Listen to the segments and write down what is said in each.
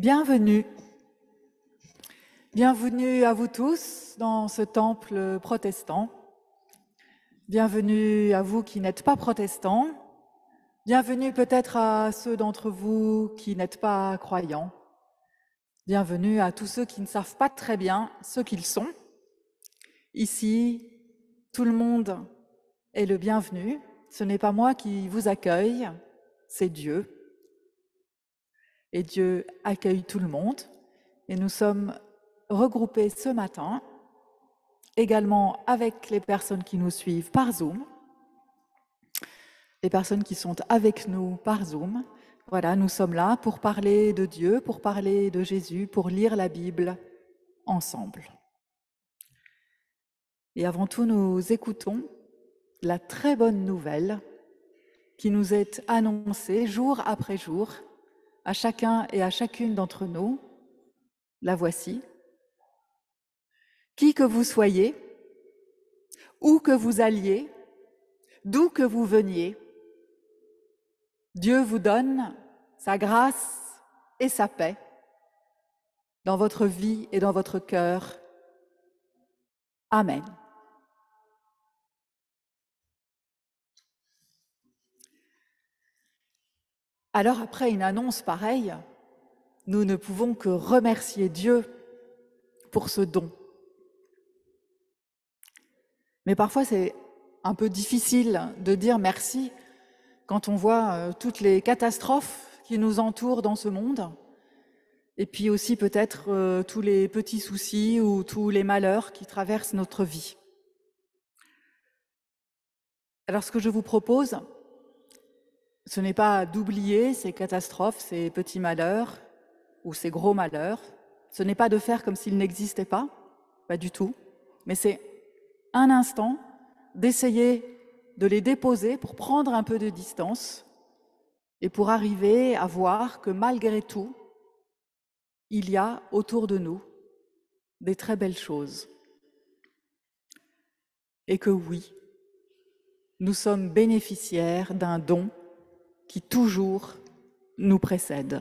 Bienvenue. Bienvenue à vous tous dans ce temple protestant. Bienvenue à vous qui n'êtes pas protestants. Bienvenue peut-être à ceux d'entre vous qui n'êtes pas croyants. Bienvenue à tous ceux qui ne savent pas très bien ce qu'ils sont. Ici, tout le monde est le bienvenu. Ce n'est pas moi qui vous accueille, c'est Dieu. Et Dieu accueille tout le monde. Et nous sommes regroupés ce matin, également avec les personnes qui nous suivent par Zoom, les personnes qui sont avec nous par Zoom. Voilà, nous sommes là pour parler de Dieu, pour parler de Jésus, pour lire la Bible ensemble. Et avant tout, nous écoutons la très bonne nouvelle qui nous est annoncée jour après jour à chacun et à chacune d'entre nous. La voici. Qui que vous soyez, où que vous alliez, d'où que vous veniez, Dieu vous donne sa grâce et sa paix dans votre vie et dans votre cœur. Amen. Alors après une annonce pareille, nous ne pouvons que remercier Dieu pour ce don. Mais parfois c'est un peu difficile de dire merci quand on voit toutes les catastrophes qui nous entourent dans ce monde, et puis aussi peut-être tous les petits soucis ou tous les malheurs qui traversent notre vie. Alors ce que je vous propose, ce n'est pas d'oublier ces catastrophes, ces petits malheurs ou ces gros malheurs. Ce n'est pas de faire comme s'ils n'existaient pas du tout. Mais c'est un instant d'essayer de les déposer pour prendre un peu de distance et pour arriver à voir que malgré tout, il y a autour de nous des très belles choses. Et que oui, nous sommes bénéficiaires d'un don qui toujours nous précède.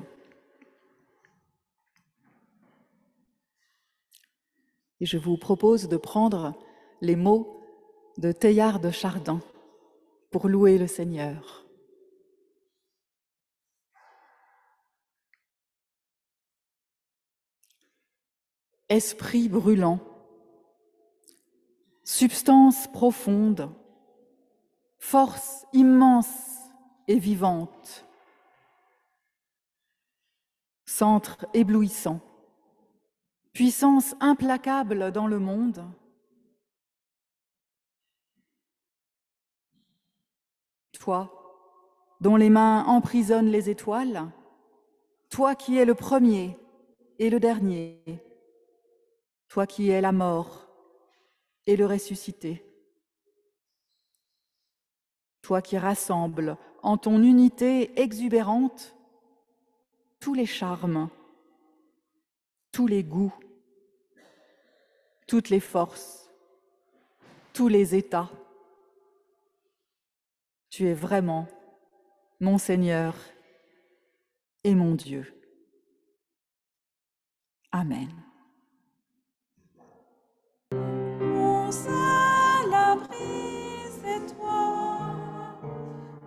Et je vous propose de prendre les mots de Teilhard de Chardin pour louer le Seigneur. Esprit brûlant, substance profonde, force immense et vivante, centre éblouissant, puissance implacable dans le monde, toi, dont les mains emprisonnent les étoiles, toi qui es le premier et le dernier, toi qui es la mort et le ressuscité, toi qui rassembles en ton unité exubérante tous les charmes, tous les goûts, toutes les forces, tous les états. Tu es vraiment mon Seigneur et mon Dieu. Amen. Mon seul abri, c'est toi.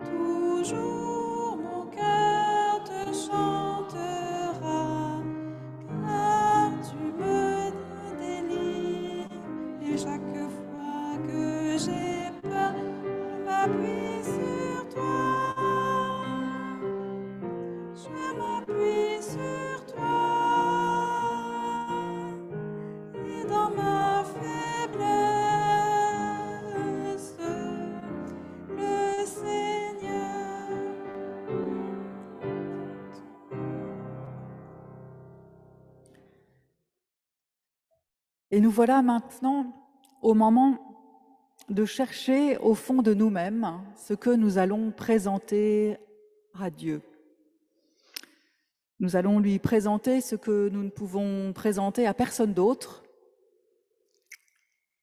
Toujours mon cœur te chantera, car tu me délivres. Et chaque fois que j'ai peur, je m'appuie sur toi. Je m'appuie sur toi. Et dans ma faiblesse, le Seigneur. Et nous voilà maintenant au moment de chercher au fond de nous-mêmes ce que nous allons présenter à Dieu. Nous allons lui présenter ce que nous ne pouvons présenter à personne d'autre,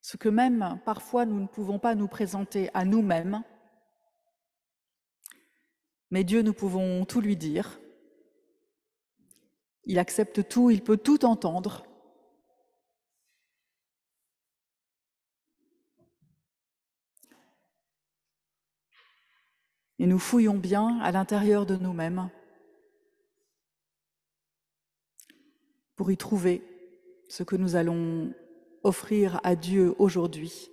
ce que même parfois nous ne pouvons pas nous présenter à nous-mêmes. Mais Dieu, nous pouvons tout lui dire. Il accepte tout, il peut tout entendre. Et nous fouillons bien à l'intérieur de nous-mêmes pour y trouver ce que nous allons offrir à Dieu aujourd'hui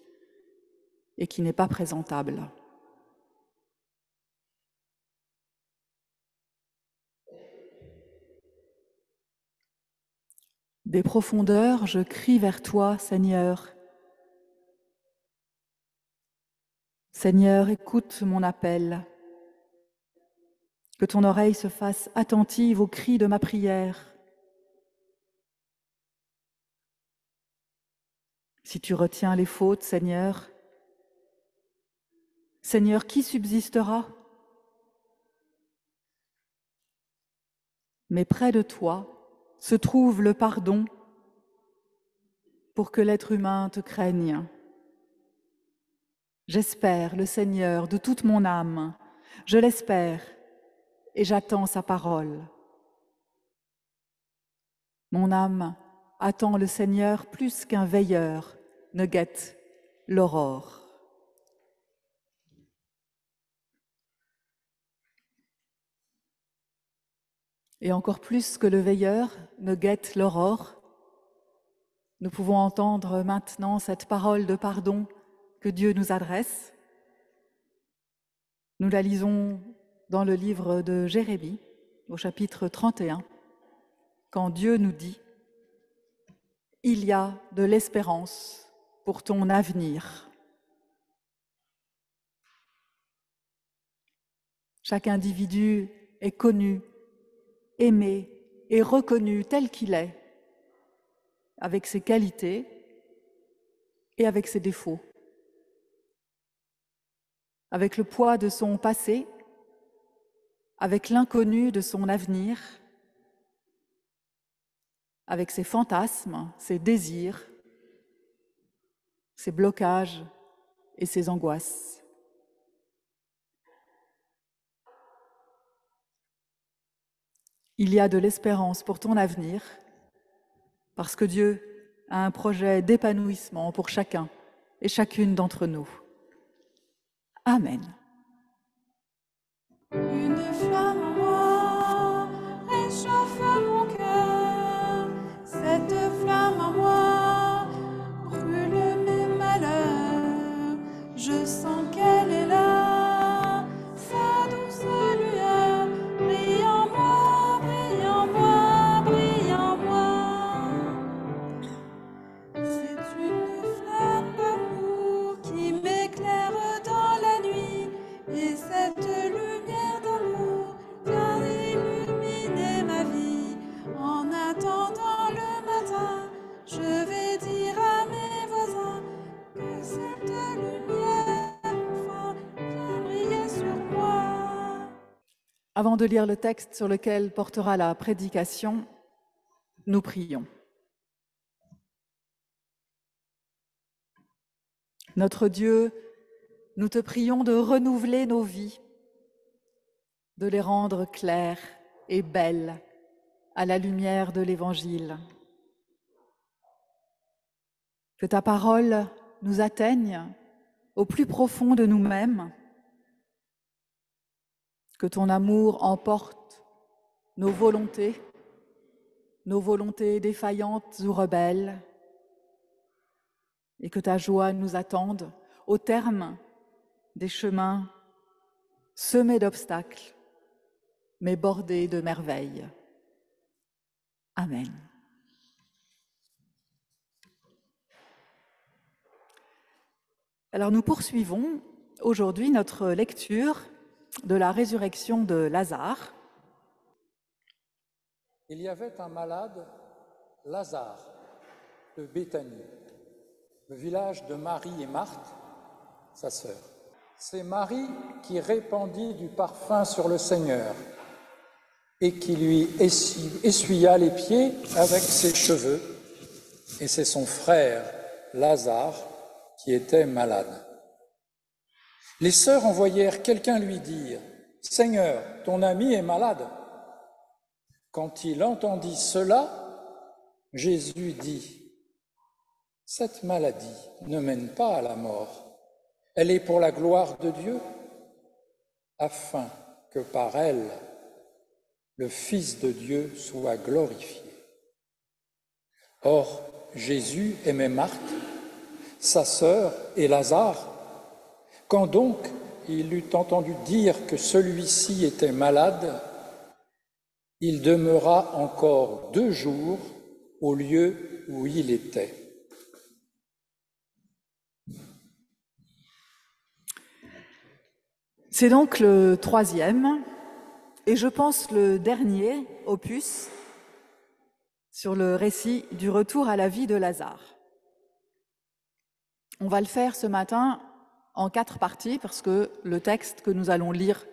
et qui n'est pas présentable. Des profondeurs, je crie vers toi, Seigneur. Seigneur, écoute mon appel. Que ton oreille se fasse attentive aux cris de ma prière. Si tu retiens les fautes, Seigneur, Seigneur, qui subsistera? Mais près de toi se trouve le pardon pour que l'être humain te craigne. J'espère le Seigneur de toute mon âme, je l'espère et j'attends sa parole. Mon âme attend le Seigneur plus qu'un veilleur ne guette l'aurore. Et encore plus que le veilleur ne guette l'aurore, nous pouvons entendre maintenant cette parole de pardon que Dieu nous adresse. Nous la lisons dans le livre de Jérémie, au chapitre 31, quand Dieu nous dit « Il y a de l'espérance pour ton avenir ». Chaque individu est connu, aimé et reconnu tel qu'il est, avec ses qualités et avec ses défauts, avec le poids de son passé, avec l'inconnu de son avenir, avec ses fantasmes, ses désirs, ses blocages et ses angoisses. Il y a de l'espérance pour ton avenir, parce que Dieu a un projet d'épanouissement pour chacun et chacune d'entre nous. Amen. Une flamme en moi réchauffe mon cœur. Cette flamme en moi brûle mes malheurs. Je sens qu'elle est là, sa douce lueur. Brille en moi, brille en moi, brille en moi. C'est une flamme d'amour qui m'éclaire dans la nuit. Et cette lumière d'amour vient illuminer ma vie. En attendant le matin, je vais dire à mes voisins que cette lumière enfin vient briller sur moi. Avant de lire le texte sur lequel portera la prédication, nous prions. Notre Dieu, nous te prions de renouveler nos vies, de les rendre claires et belles à la lumière de l'Évangile. Que ta parole nous atteigne au plus profond de nous-mêmes, que ton amour emporte nos volontés défaillantes ou rebelles, et que ta joie nous attende au terme des chemins semés d'obstacles, mais bordés de merveilles. Amen. Alors nous poursuivons aujourd'hui notre lecture de la résurrection de Lazare. Il y avait un malade, Lazare, de Béthanie, le village de Marie et Marthe, sa sœur. C'est Marie qui répandit du parfum sur le Seigneur et qui lui essuya les pieds avec ses cheveux, et c'est son frère, Lazare, qui était malade. Les sœurs envoyèrent quelqu'un lui dire « Seigneur, ton ami est malade ». Quand il entendit cela, Jésus dit, « Cette maladie ne mène pas à la mort, elle est pour la gloire de Dieu, afin que par elle, le Fils de Dieu soit glorifié. » Or, Jésus aimait Marthe, sa sœur et Lazare. Quand donc il eut entendu dire que celui-ci était malade, il demeura encore 2 jours au lieu où il était. C'est donc le 3e, et je pense le dernier opus sur le récit du retour à la vie de Lazare. On va le faire ce matin en 4 parties, parce que le texte que nous allons lire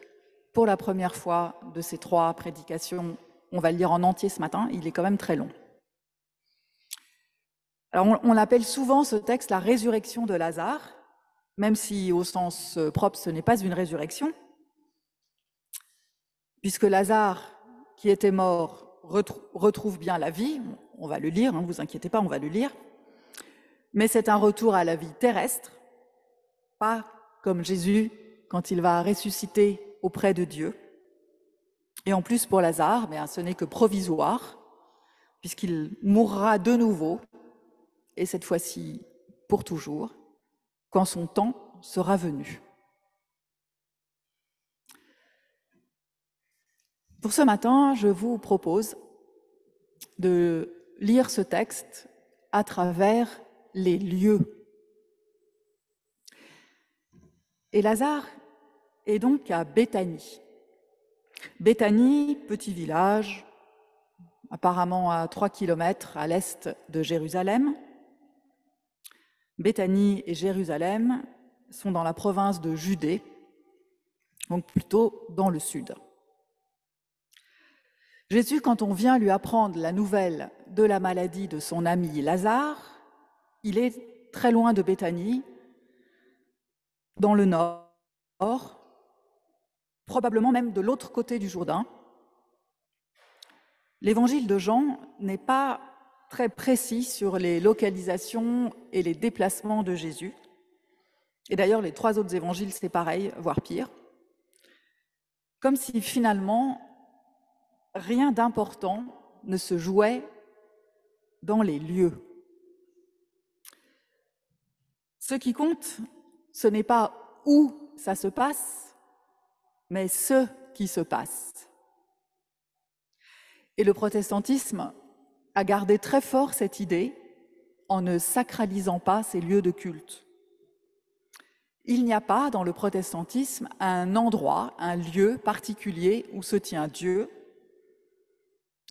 pour la première fois de ces 3 prédications, on va le lire en entier ce matin, il est quand même très long. Alors on l'appelle souvent ce texte la résurrection de Lazare, même si au sens propre ce n'est pas une résurrection, puisque Lazare, qui était mort, retrouve bien la vie. On va le lire, ne vous inquiétez pas, on va le lire. Mais c'est un retour à la vie terrestre, pas comme Jésus quand il va ressusciter auprès de Dieu. Et en plus pour Lazare, ce n'est que provisoire, puisqu'il mourra de nouveau, et cette fois-ci pour toujours, quand son temps sera venu. Pour ce matin, je vous propose de lire ce texte à travers les lieux. Et Lazare est donc à Béthanie. Béthanie, petit village, apparemment à 3 kilomètres à l'est de Jérusalem. Béthanie et Jérusalem sont dans la province de Judée, donc plutôt dans le sud. Jésus, quand on vient lui apprendre la nouvelle de la maladie de son ami Lazare, il est très loin de Béthanie, dans le nord, probablement même de l'autre côté du Jourdain. L'évangile de Jean n'est pas très précis sur les localisations et les déplacements de Jésus. Et d'ailleurs, les 3 autres évangiles, c'est pareil, voire pire. Comme si finalement, rien d'important ne se jouait dans les lieux. Ce qui compte, ce n'est pas où ça se passe, mais ce qui se passe. Et le protestantisme a gardé très fort cette idée en ne sacralisant pas ces lieux de culte. Il n'y a pas dans le protestantisme un endroit, un lieu particulier où se tient Dieu.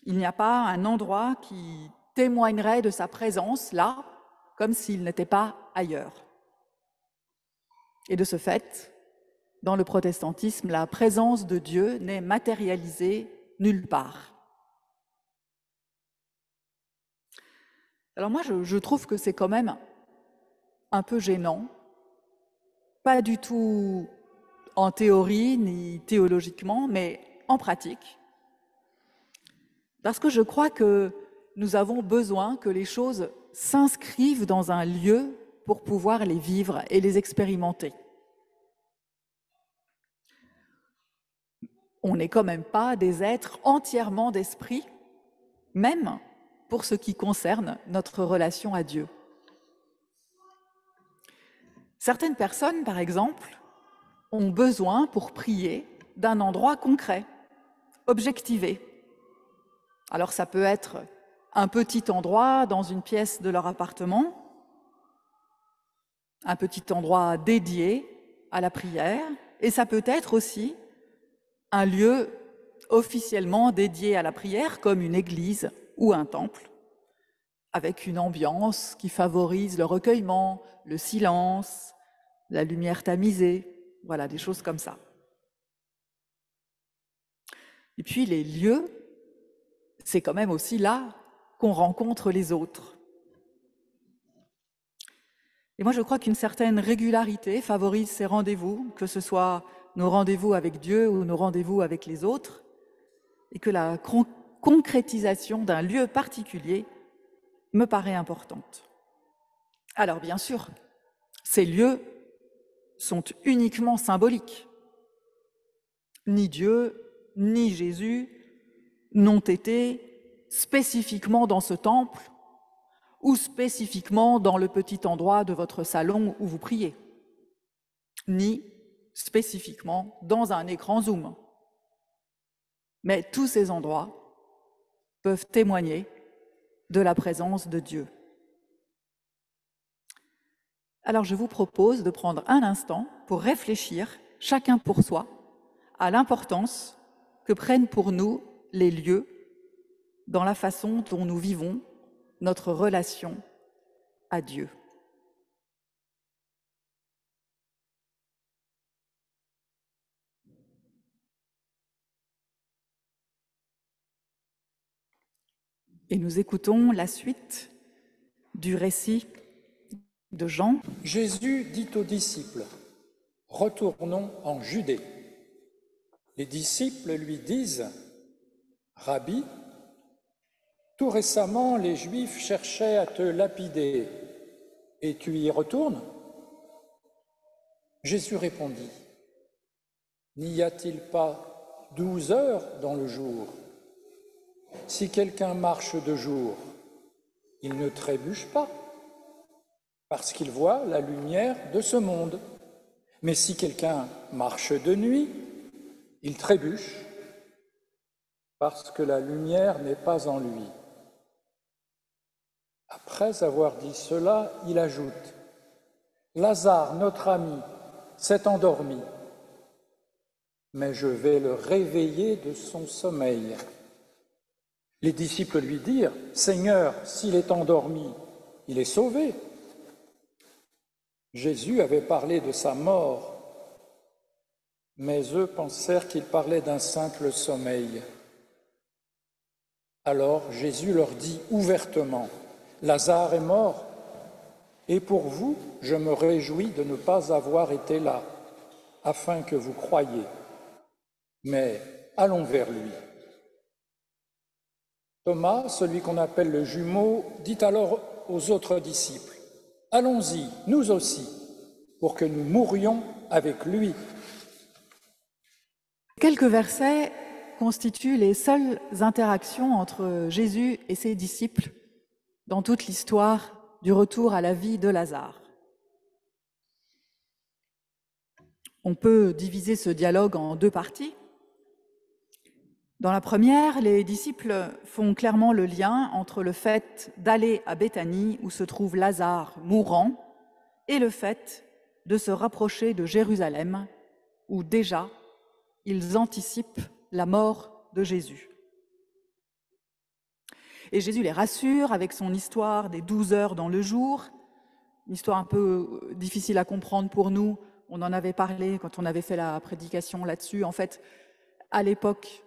Il n'y a pas un endroit qui témoignerait de sa présence là, comme s'il n'était pas ailleurs. Et de ce fait, dans le protestantisme, la présence de Dieu n'est matérialisée nulle part. Alors moi, je trouve que c'est quand même un peu gênant, pas du tout en théorie ni théologiquement, mais en pratique. Parce que je crois que nous avons besoin que les choses s'inscrivent dans un lieu pour pouvoir les vivre et les expérimenter. On n'est quand même pas des êtres entièrement d'esprit, même pour ce qui concerne notre relation à Dieu. Certaines personnes, par exemple, ont besoin pour prier d'un endroit concret, objectivé. Alors ça peut être un petit endroit dans une pièce de leur appartement, un petit endroit dédié à la prière, et ça peut être aussi un lieu officiellement dédié à la prière, comme une église ou un temple, avec une ambiance qui favorise le recueillement, le silence, la lumière tamisée, voilà, des choses comme ça. Et puis les lieux, c'est quand même aussi là qu'on rencontre les autres. Et moi, je crois qu'une certaine régularité favorise ces rendez-vous, que ce soit nos rendez-vous avec Dieu ou nos rendez-vous avec les autres, et que la concrétisation d'un lieu particulier me paraît importante. Alors bien sûr, ces lieux sont uniquement symboliques. Ni Dieu, ni Jésus n'ont été spécifiquement dans ce temple ou spécifiquement dans le petit endroit de votre salon où vous priez, ni spécifiquement dans un écran Zoom. Mais tous ces endroits peuvent témoigner de la présence de Dieu. Alors je vous propose de prendre un instant pour réfléchir, chacun pour soi, à l'importance que prennent pour nous les lieux dans la façon dont nous vivons notre relation à Dieu. Et nous écoutons la suite du récit de Jean. Jésus dit aux disciples, « Retournons en Judée. » Les disciples lui disent, « Rabbi, tout récemment les Juifs cherchaient à te lapider, et tu y retournes ?» Jésus répondit, « N'y a-t-il pas 12 heures dans le jour ? Si quelqu'un marche de jour, il ne trébuche pas, parce qu'il voit la lumière de ce monde. Mais si quelqu'un marche de nuit, il trébuche, parce que la lumière n'est pas en lui. » Après avoir dit cela, il ajoute, « Lazare, notre ami, s'est endormi, mais je vais le réveiller de son sommeil. » Les disciples lui dirent, « Seigneur, s'il est endormi, il est sauvé. » Jésus avait parlé de sa mort, mais eux pensèrent qu'il parlait d'un simple sommeil. Alors Jésus leur dit ouvertement, « Lazare est mort, et pour vous, je me réjouis de ne pas avoir été là, afin que vous croyiez. Mais allons vers lui. » Thomas, celui qu'on appelle le jumeau, dit alors aux autres disciples, « Allons-y, nous aussi, pour que nous mourions avec lui. » Quelques versets constituent les seules interactions entre Jésus et ses disciples dans toute l'histoire du retour à la vie de Lazare. On peut diviser ce dialogue en deux parties. Dans la première, les disciples font clairement le lien entre le fait d'aller à Béthanie, où se trouve Lazare mourant, et le fait de se rapprocher de Jérusalem, où déjà ils anticipent la mort de Jésus. Et Jésus les rassure avec son histoire des 12 heures dans le jour, une histoire un peu difficile à comprendre pour nous. On en avait parlé quand on avait fait la prédication là-dessus. En fait, à l'époque,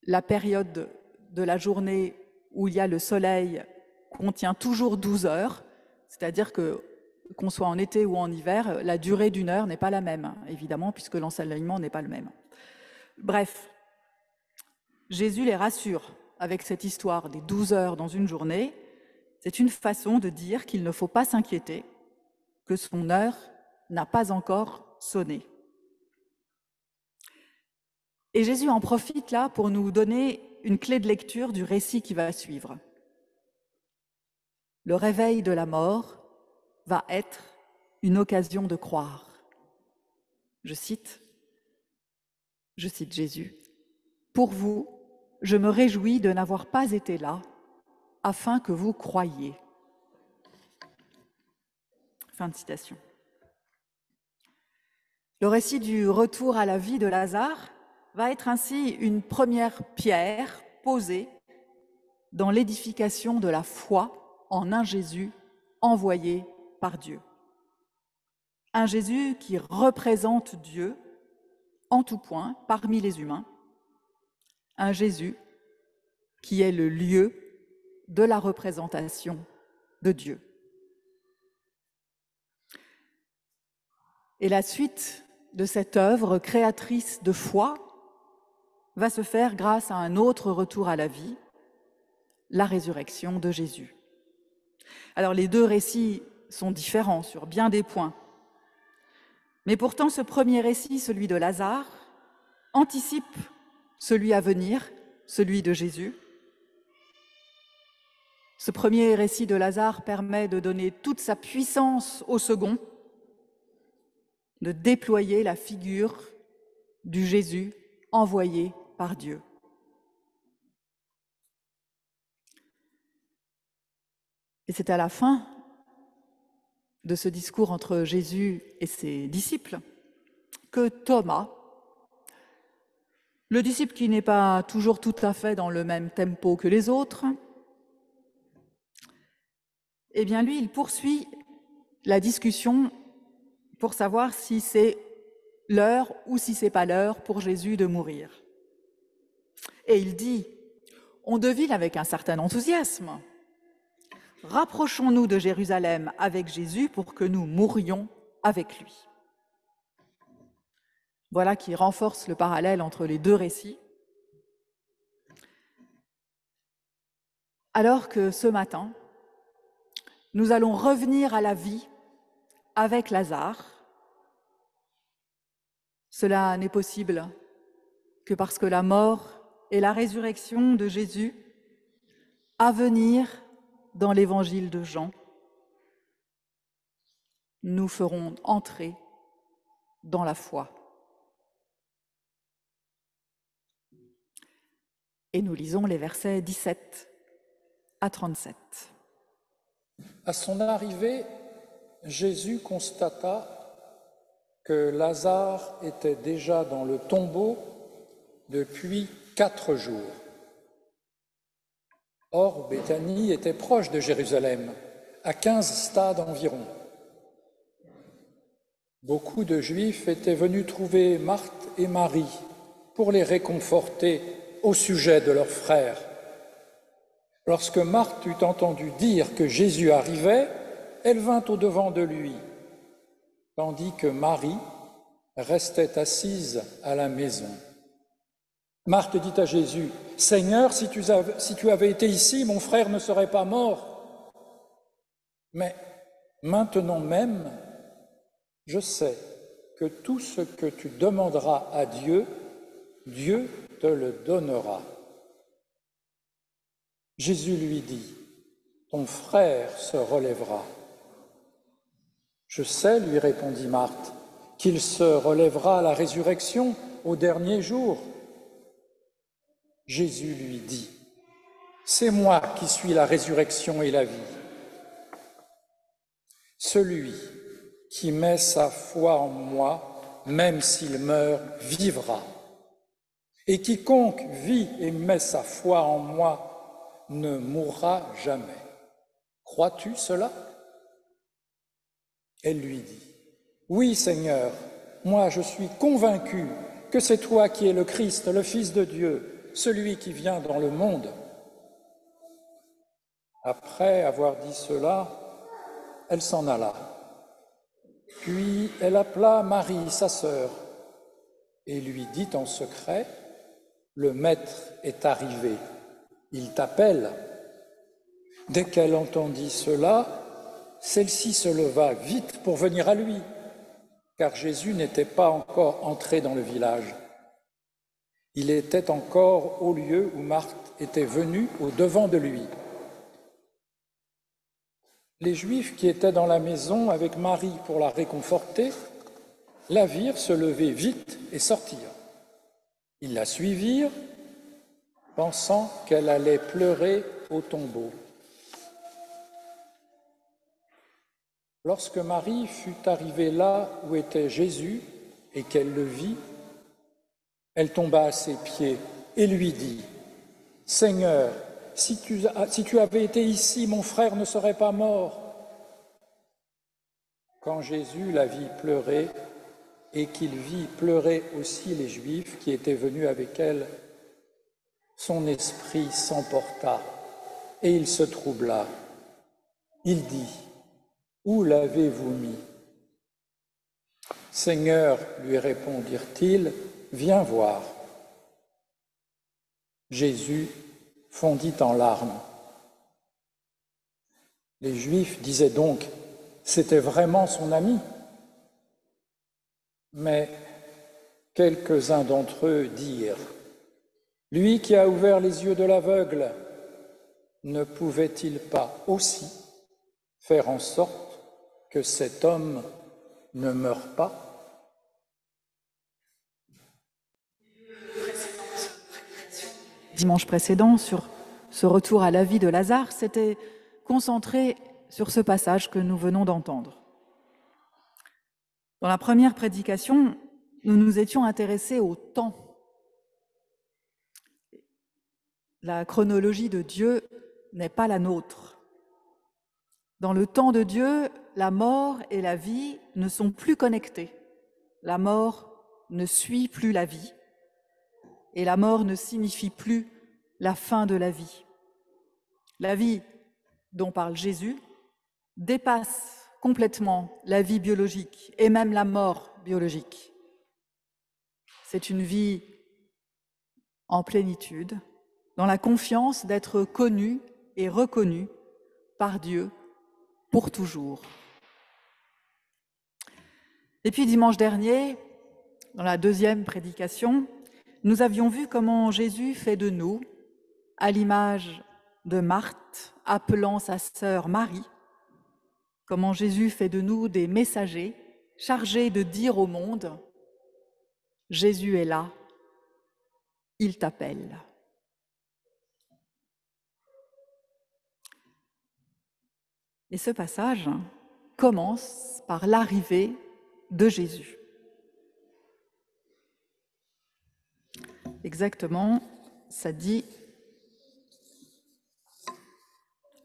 la période de la journée où il y a le soleil contient toujours 12 heures, c'est-à-dire qu'on soit en été ou en hiver, la durée d'une heure n'est pas la même, évidemment, puisque l'ensoleillement n'est pas le même. Bref, Jésus les rassure avec cette histoire des 12 heures dans une journée. C'est une façon de dire qu'il ne faut pas s'inquiéter, que son heure n'a pas encore sonné. Et Jésus en profite là pour nous donner une clé de lecture du récit qui va suivre. Le réveil de la mort va être une occasion de croire. Je cite Jésus, « Pour vous, je me réjouis de n'avoir pas été là, afin que vous croyiez. » Fin de citation. Le récit du retour à la vie de Lazare va être ainsi une première pierre posée dans l'édification de la foi en un Jésus envoyé par Dieu. Un Jésus qui représente Dieu en tout point parmi les humains. Un Jésus qui est le lieu de la représentation de Dieu. Et la suite de cette œuvre créatrice de foi va se faire grâce à un autre retour à la vie, la résurrection de Jésus. Alors les deux récits sont différents sur bien des points. Mais pourtant, ce premier récit, celui de Lazare, anticipe celui à venir, celui de Jésus. Ce premier récit de Lazare permet de donner toute sa puissance au second, de déployer la figure du Jésus envoyé par Dieu. Et c'est à la fin de ce discours entre Jésus et ses disciples que Thomas, le disciple qui n'est pas toujours tout à fait dans le même tempo que les autres, eh bien lui, il poursuit la discussion pour savoir si c'est l'heure ou si c'est pas l'heure pour Jésus de mourir. Et il dit, on devine avec un certain enthousiasme, rapprochons-nous de Jérusalem avec Jésus pour que nous mourions avec lui. Voilà qui renforce le parallèle entre les deux récits. Alors que ce matin, nous allons revenir à la vie avec Lazare. Cela n'est possible que parce que la mort et la résurrection de Jésus, à venir dans l'évangile de Jean, nous feront entrer dans la foi. Et nous lisons les versets 17 à 37. À son arrivée, Jésus constata que Lazare était déjà dans le tombeau depuis 4 jours. Or, Béthanie était proche de Jérusalem, à 15 stades environ. Beaucoup de Juifs étaient venus trouver Marthe et Marie pour les réconforter au sujet de leur frère. Lorsque Marthe eut entendu dire que Jésus arrivait, elle vint au-devant de lui, tandis que Marie restait assise à la maison. Marthe dit à Jésus, « Seigneur, si tu avais été ici, mon frère ne serait pas mort. Mais maintenant même, je sais que tout ce que tu demanderas à Dieu, Dieu te le donnera. » Jésus lui dit, « Ton frère se relèvera. » « Je sais, lui répondit Marthe, qu'il se relèvera à la résurrection au dernier jour. » Jésus lui dit, « C'est moi qui suis la résurrection et la vie. Celui qui met sa foi en moi, même s'il meurt, vivra. Et quiconque vit et met sa foi en moi ne mourra jamais. Crois-tu cela ?» Elle lui dit, « Oui, Seigneur, moi je suis convaincue que c'est toi qui es le Christ, le Fils de Dieu, celui qui vient dans le monde. » Après avoir dit cela, elle s'en alla. Puis elle appela Marie, sa sœur, et lui dit en secret, « Le Maître est arrivé, il t'appelle. » Dès qu'elle entendit cela, celle-ci se leva vite pour venir à lui, car Jésus n'était pas encore entré dans le village. Il était encore au lieu où Marthe était venue au-devant de lui. Les Juifs qui étaient dans la maison avec Marie pour la réconforter, la virent se lever vite et sortir. Ils la suivirent, pensant qu'elle allait pleurer au tombeau. Lorsque Marie fut arrivée là où était Jésus et qu'elle le vit, elle tomba à ses pieds et lui dit, « Seigneur, si tu avais été ici, mon frère ne serait pas mort. » Quand Jésus la vit pleurer et qu'il vit pleurer aussi les Juifs qui étaient venus avec elle, son esprit s'emporta et il se troubla. Il dit, « Où l'avez-vous mis ?» « Seigneur, lui répondirent-ils, viens voir. » Jésus fondit en larmes. Les Juifs disaient donc, c'était vraiment son ami. Mais quelques-uns d'entre eux dirent, lui qui a ouvert les yeux de l'aveugle, ne pouvait-il pas aussi faire en sorte que cet homme ne meure pas? Dimanche précédent, sur ce retour à la vie de Lazare, s'était concentré sur ce passage que nous venons d'entendre. Dans la première prédication, nous nous étions intéressés au temps. La chronologie de Dieu n'est pas la nôtre. Dans le temps de Dieu, la mort et la vie ne sont plus connectées. La mort ne suit plus la vie et la mort ne signifie plus la fin de la vie. La vie dont parle Jésus dépasse complètement la vie biologique et même la mort biologique. C'est une vie en plénitude, dans la confiance d'être connu et reconnu par Dieu pour toujours. Et puis dimanche dernier, dans la deuxième prédication, nous avions vu comment Jésus fait de nous, à l'image de Marthe appelant sa sœur Marie, comment Jésus fait de nous des messagers chargés de dire au monde « Jésus est là, il t'appelle ». Et ce passage commence par l'arrivée de Jésus. Exactement, ça dit «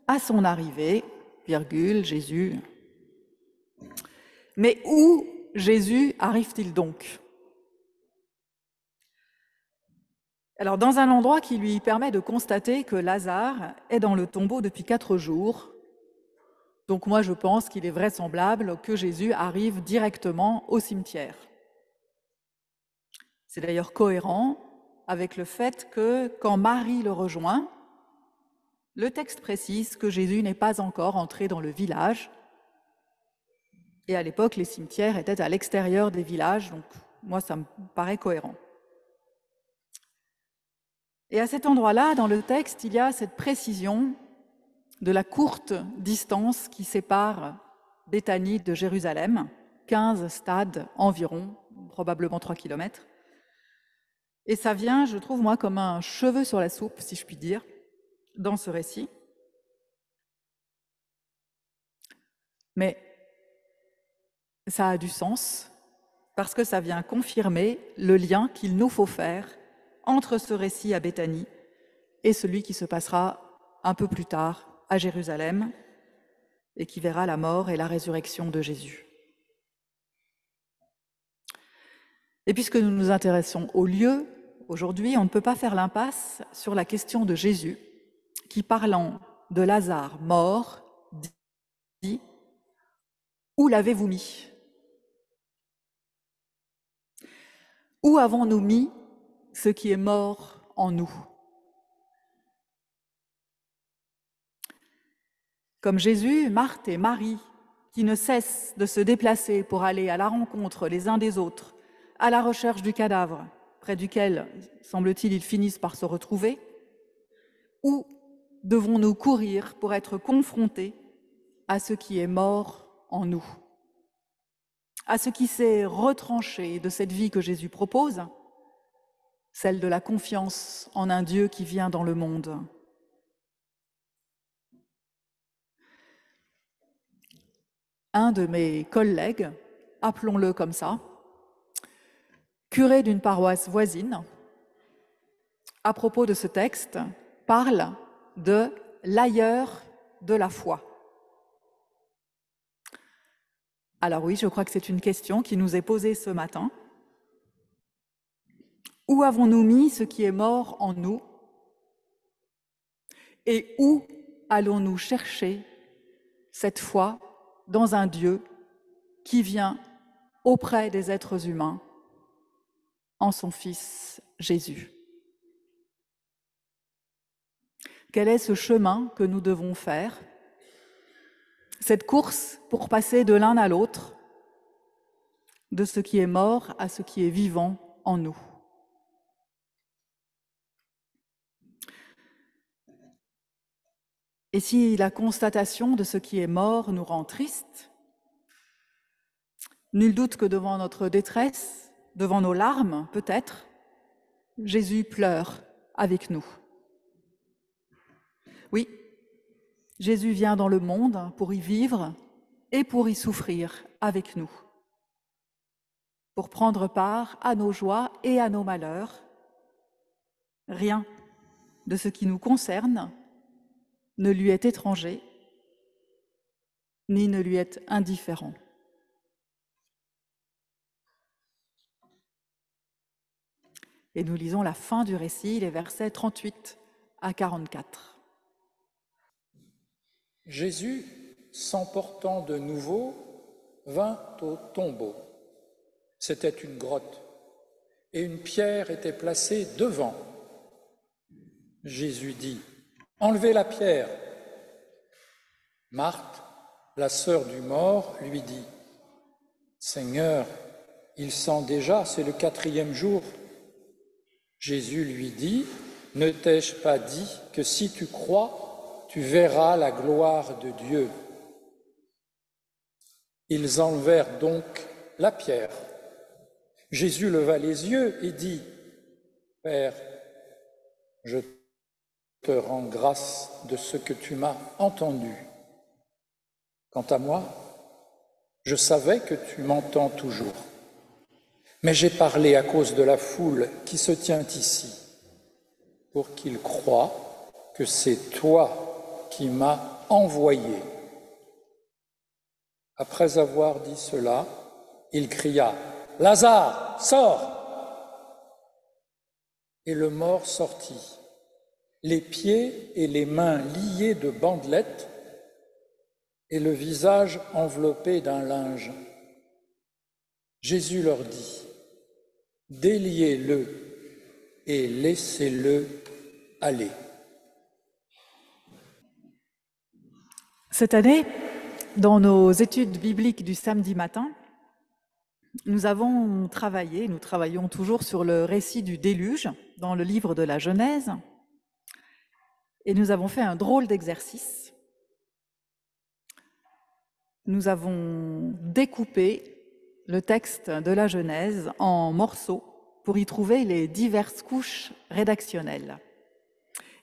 À son arrivée, virgule, Jésus ». Mais où Jésus arrive-t-il donc ? Alors, dans un endroit qui lui permet de constater que Lazare est dans le tombeau depuis 4 jours. Donc moi, je pense qu'il est vraisemblable que Jésus arrive directement au cimetière. C'est d'ailleurs cohérent avec le fait que quand Marie le rejoint, le texte précise que Jésus n'est pas encore entré dans le village. Et à l'époque, les cimetières étaient à l'extérieur des villages, donc moi, ça me paraît cohérent. Et à cet endroit-là, dans le texte, il y a cette précision de la courte distance qui sépare Béthanie de Jérusalem, 15 stades environ, probablement 3 kilomètres. Et ça vient, je trouve, moi, comme un cheveu sur la soupe, si je puis dire, dans ce récit. Mais ça a du sens, parce que ça vient confirmer le lien qu'il nous faut faire entre ce récit à Béthanie et celui qui se passera un peu plus tard à Jérusalem et qui verra la mort et la résurrection de Jésus. Et puisque nous nous intéressons au lieu, aujourd'hui, on ne peut pas faire l'impasse sur la question de Jésus, qui, parlant de Lazare mort, dit « Où l'avez-vous mis ? Où avons-nous mis ce qui est mort en nous ?» Comme Jésus, Marthe et Marie, qui ne cessent de se déplacer pour aller à la rencontre les uns des autres, à la recherche du cadavre, près duquel, semble-t-il, ils finissent par se retrouver, où devons-nous courir pour être confrontés à ce qui est mort en nous, à ce qui s'est retranché de cette vie que Jésus propose, celle de la confiance en un Dieu qui vient dans le monde. Un de mes collègues, appelons-le comme ça, curé d'une paroisse voisine, à propos de ce texte, parle de l'ailleurs de la foi. Alors oui, je crois que c'est une question qui nous est posée ce matin. Où avons-nous mis ce qui est mort en nous ? Et où allons-nous chercher cette foi dans un Dieu qui vient auprès des êtres humains en son Fils Jésus? Quel est ce chemin que nous devons faire? Cette course pour passer de l'un à l'autre, de ce qui est mort à ce qui est vivant en nous. Et si la constatation de ce qui est mort nous rend tristes, nul doute que devant notre détresse, devant nos larmes peut-être, Jésus pleure avec nous. Oui, Jésus vient dans le monde pour y vivre et pour y souffrir avec nous, pour prendre part à nos joies et à nos malheurs. Rien de ce qui nous concerne ne lui est étranger, ni ne lui est indifférent. Et nous lisons la fin du récit, les versets 38 à 44. Jésus, s'emportant de nouveau, vint au tombeau. C'était une grotte, et une pierre était placée devant. Jésus dit: « Enlevez la pierre !» Marthe, la sœur du mort, lui dit: « Seigneur, il sent déjà, c'est le 4e jour. » Jésus lui dit: « Ne t'ai-je pas dit que si tu crois, tu verras la gloire de Dieu ?» Ils enlevèrent donc la pierre. Jésus leva les yeux et dit: « Père, je te rends grâce de ce que tu m'as entendu. Quant à moi, je savais que tu m'entends toujours, mais j'ai parlé à cause de la foule qui se tient ici, pour qu'ils croient que c'est toi qui m'as envoyé. » Après avoir dit cela, il cria: « Lazare, sors !» Et le mort sortit, les pieds et les mains liés de bandelettes et le visage enveloppé d'un linge. Jésus leur dit: « Déliez-le et laissez-le aller. » Cette année, dans nos études bibliques du samedi matin, nous travaillons toujours sur le récit du déluge dans le livre de la Genèse, et nous avons fait un drôle d'exercice. Nous avons découpé le texte de la Genèse en morceaux pour y trouver les diverses couches rédactionnelles.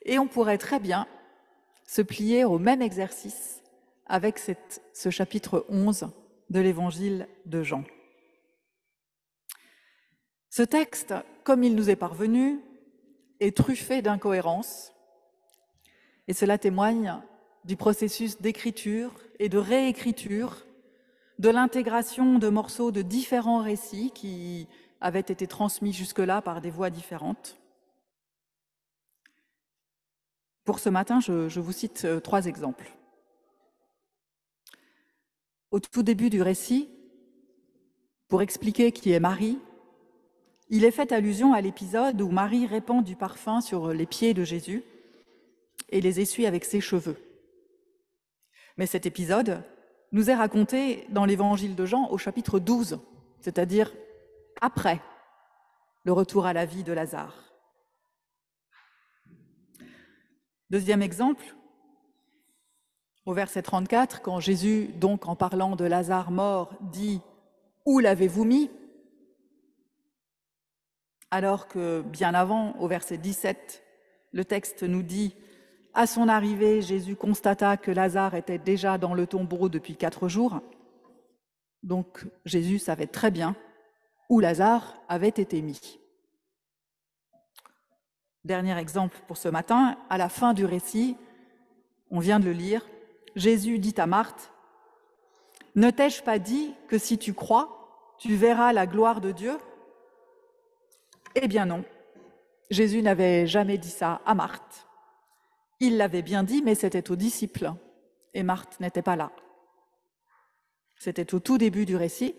Et on pourrait très bien se plier au même exercice avec ce chapitre 11 de l'Évangile de Jean. Ce texte, comme il nous est parvenu, est truffé d'incohérences, et cela témoigne du processus d'écriture et de réécriture, de l'intégration de morceaux de différents récits qui avaient été transmis jusque-là par des voix différentes. Pour ce matin, je vous cite 3 exemples. Au tout début du récit, pour expliquer qui est Marie, il est fait allusion à l'épisode où Marie répand du parfum sur les pieds de Jésus et les essuie avec ses cheveux. Mais cet épisode nous est raconté dans l'Évangile de Jean au chapitre 12, c'est-à-dire après le retour à la vie de Lazare. Deuxième exemple, au verset 34, quand Jésus, donc en parlant de Lazare mort, dit « Où l'avez-vous mis ?» alors que bien avant, au verset 17, le texte nous dit « À son arrivée, Jésus constata que Lazare était déjà dans le tombeau depuis 4 jours. » Donc Jésus savait très bien où Lazare avait été mis. Dernier exemple pour ce matin, à la fin du récit, on vient de le lire, Jésus dit à Marthe, « Ne t'ai-je pas dit que si tu crois, tu verras la gloire de Dieu ?» Eh bien non, Jésus n'avait jamais dit ça à Marthe. Il l'avait bien dit, mais c'était aux disciples, et Marthe n'était pas là. C'était au tout début du récit,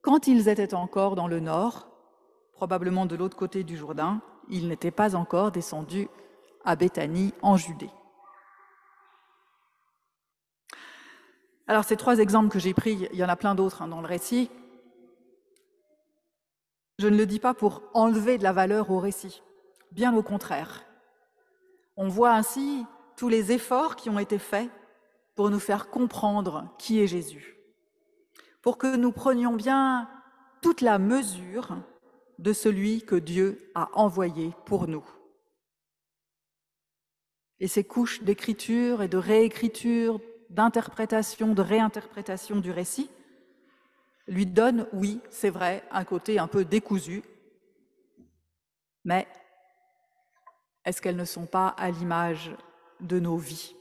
quand ils étaient encore dans le nord, probablement de l'autre côté du Jourdain, ils n'étaient pas encore descendus à Béthanie en Judée. Alors ces 3 exemples que j'ai pris, il y en a plein d'autres dans le récit. Je ne le dis pas pour enlever de la valeur au récit, bien au contraire. On voit ainsi tous les efforts qui ont été faits pour nous faire comprendre qui est Jésus, pour que nous prenions bien toute la mesure de celui que Dieu a envoyé pour nous. Et ces couches d'écriture et de réécriture, d'interprétation, de réinterprétation du récit lui donnent, oui, c'est vrai, un côté un peu décousu, mais est-ce qu'elles ne sont pas à l'image de nos vies?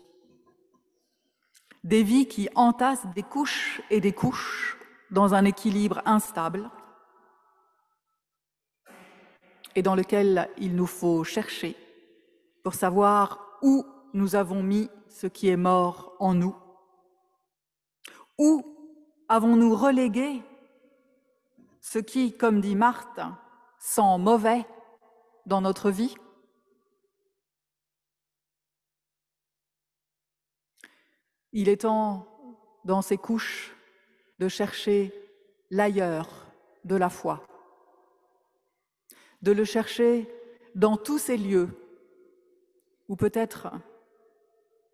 Des vies qui entassent des couches et des couches dans un équilibre instable et dans lequel il nous faut chercher pour savoir où nous avons mis ce qui est mort en nous. Où avons-nous relégué ce qui, comme dit Marthe, sent mauvais dans notre vie? Il est temps, dans ces couches, de chercher l'ailleurs de la foi, de le chercher dans tous ces lieux où peut-être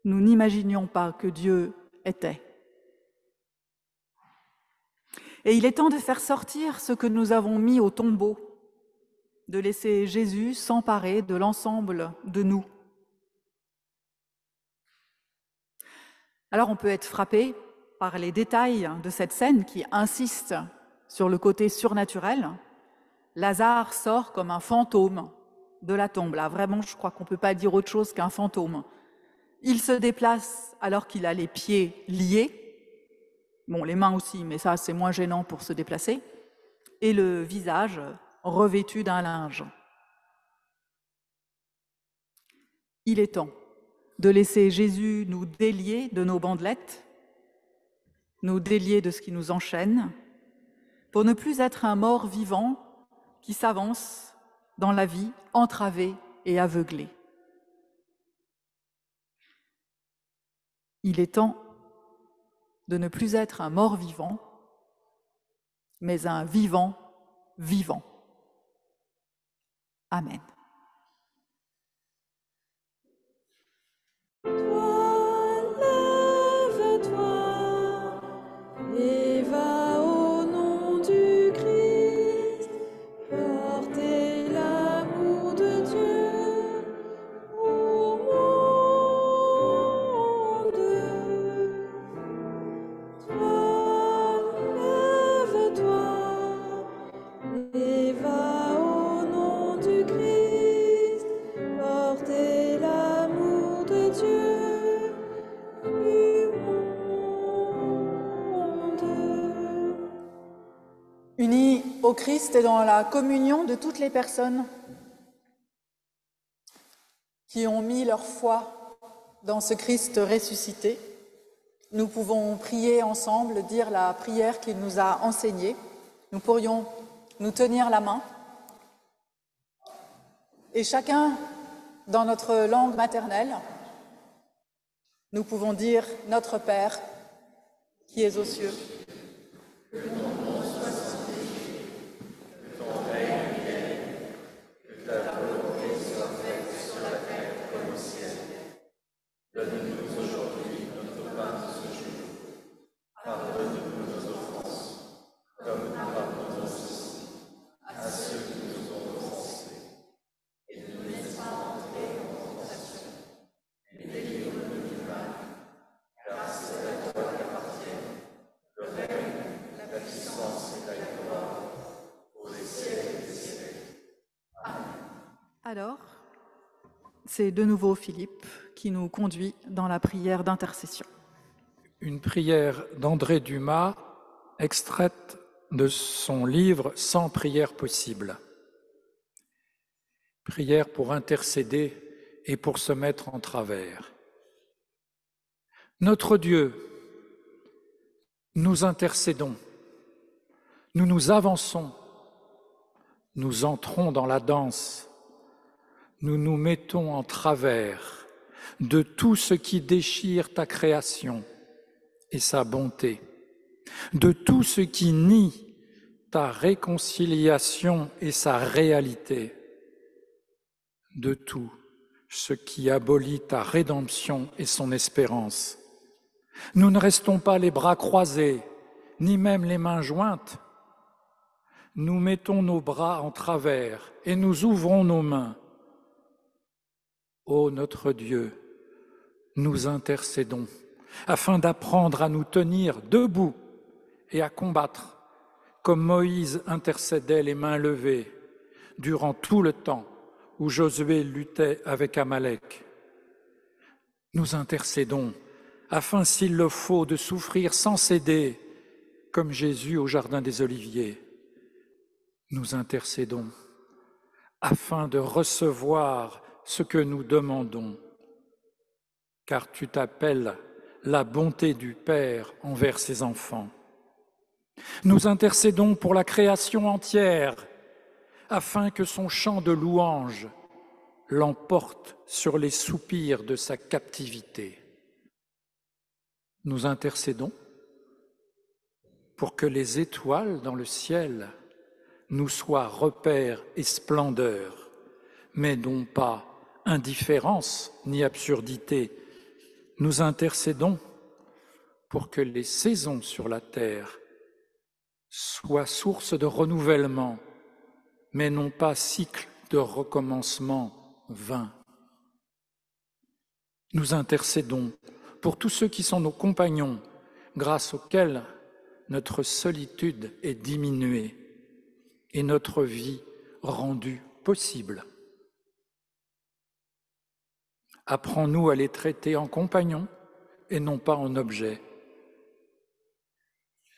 nous n'imaginions pas que Dieu était. Et il est temps de faire sortir ce que nous avons mis au tombeau, de laisser Jésus s'emparer de l'ensemble de nous. Alors on peut être frappé par les détails de cette scène qui insiste sur le côté surnaturel. Lazare sort comme un fantôme de la tombe. Là, vraiment, je crois qu'on ne peut pas dire autre chose qu'un fantôme. Il se déplace alors qu'il a les pieds liés. Bon, les mains aussi, mais ça, c'est moins gênant pour se déplacer. Et le visage revêtu d'un linge. Il est temps de laisser Jésus nous délier de nos bandelettes, nous délier de ce qui nous enchaîne, pour ne plus être un mort vivant qui s'avance dans la vie entravé et aveuglé. Il est temps de ne plus être un mort vivant, mais un vivant vivant. Amen. Lève-toi et va au nom du Christ, porter l'amour de Dieu au monde. Lève-toi et va au nom du Christ, porter l'amour de Dieu du monde. Unis au Christ et dans la communion de toutes les personnes qui ont mis leur foi dans ce Christ ressuscité, nous pouvons prier ensemble, dire la prière qu'il nous a enseignée. Nous pourrions nous tenir la main et chacun, dans notre langue maternelle, nous pouvons dire « Notre Père, qui es aux cieux ». Alors, c'est de nouveau Philippe qui nous conduit dans la prière d'intercession. Une prière d'André Dumas, extraite de son livre « 100 prières possibles ». Prière pour intercéder et pour se mettre en travers. Notre Dieu, nous intercédons, nous nous avançons, nous entrons dans la danse, nous nous mettons en travers de tout ce qui déchire ta création et sa bonté, de tout ce qui nie ta réconciliation et sa réalité, de tout ce qui abolit ta rédemption et son espérance. Nous ne restons pas les bras croisés, ni même les mains jointes. Nous mettons nos bras en travers et nous ouvrons nos mains. Ô notre Dieu, nous intercédons afin d'apprendre à nous tenir debout et à combattre, comme Moïse intercédait les mains levées durant tout le temps où Josué luttait avec Amalek. Nous intercédons afin, s'il le faut, de souffrir sans céder, comme Jésus au Jardin des Oliviers. Nous intercédons afin de recevoir ce que nous demandons, car tu t'appelles la bonté du Père envers ses enfants. Nous intercédons pour la création entière, afin que son chant de louange l'emporte sur les soupirs de sa captivité. Nous intercédons pour que les étoiles dans le ciel nous soient repères et splendeur, mais non pas indifférence ni absurdité. Nous intercédons pour que les saisons sur la terre soient source de renouvellement, mais non pas cycle de recommencement vain. Nous intercédons pour tous ceux qui sont nos compagnons, grâce auxquels notre solitude est diminuée et notre vie rendue possible. Apprends-nous à les traiter en compagnons et non pas en objets.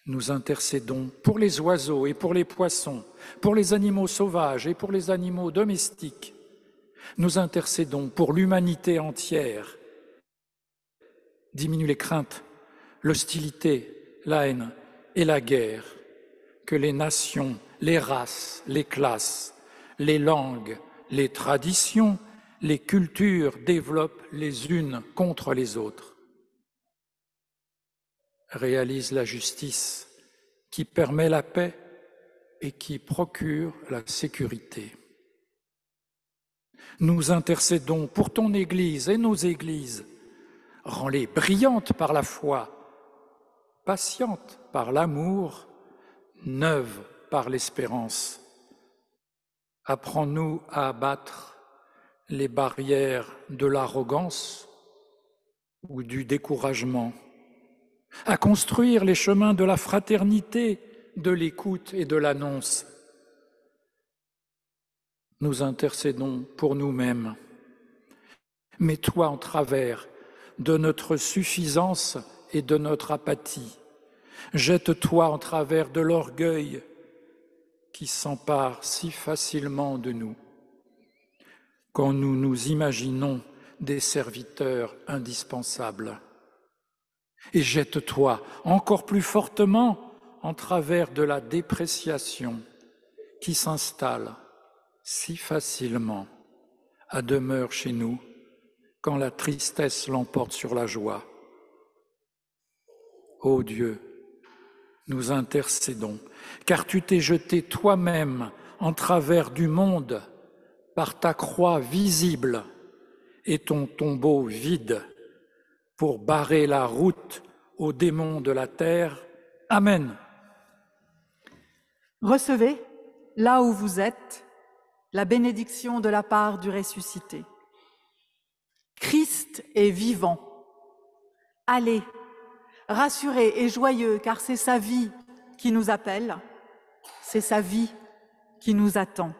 Nous intercédons pour les oiseaux et pour les poissons, pour les animaux sauvages et pour les animaux domestiques. Nous intercédons pour l'humanité entière. Diminue les craintes, l'hostilité, la haine et la guerre. Que les nations, les races, les classes, les langues, les traditions, les cultures développent les unes contre les autres. Réalise la justice qui permet la paix et qui procure la sécurité. Nous intercédons pour ton Église et nos églises. Rends-les brillantes par la foi, patientes par l'amour, neuves par l'espérance. Apprends-nous à abattre les barrières de l'arrogance ou du découragement, à construire les chemins de la fraternité, de l'écoute et de l'annonce. Nous intercédons pour nous-mêmes. Mets-toi en travers de notre suffisance et de notre apathie. Jette-toi en travers de l'orgueil qui s'empare si facilement de nous quand nous nous imaginons des serviteurs indispensables. Et jette-toi encore plus fortement en travers de la dépréciation qui s'installe si facilement à demeure chez nous quand la tristesse l'emporte sur la joie. Ô Dieu, nous intercédons, car tu t'es jeté toi-même en travers du monde par ta croix visible et ton tombeau vide pour barrer la route aux démons de la terre. Amen. Recevez, là où vous êtes, la bénédiction de la part du ressuscité. Christ est vivant. Allez, rassurés et joyeux, car c'est sa vie qui nous appelle, c'est sa vie qui nous attend.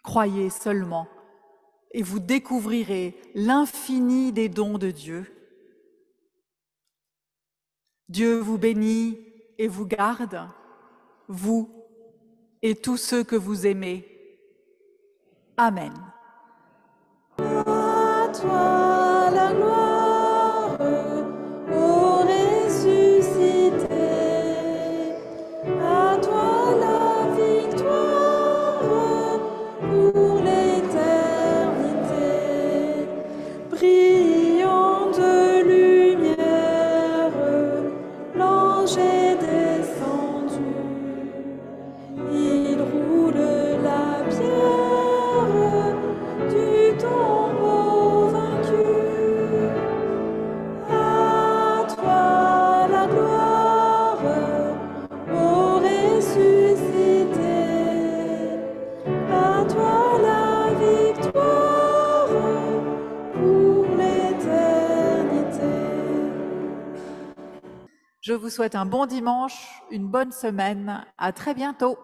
Croyez seulement et vous découvrirez l'infini des dons de Dieu. Dieu vous bénit et vous garde, vous et tous ceux que vous aimez. Amen. À toi la gloire, ô ressuscité. À toi la victoire pour l'éternité. Brillante lumière, Je vous souhaite un bon dimanche, une bonne semaine. À très bientôt.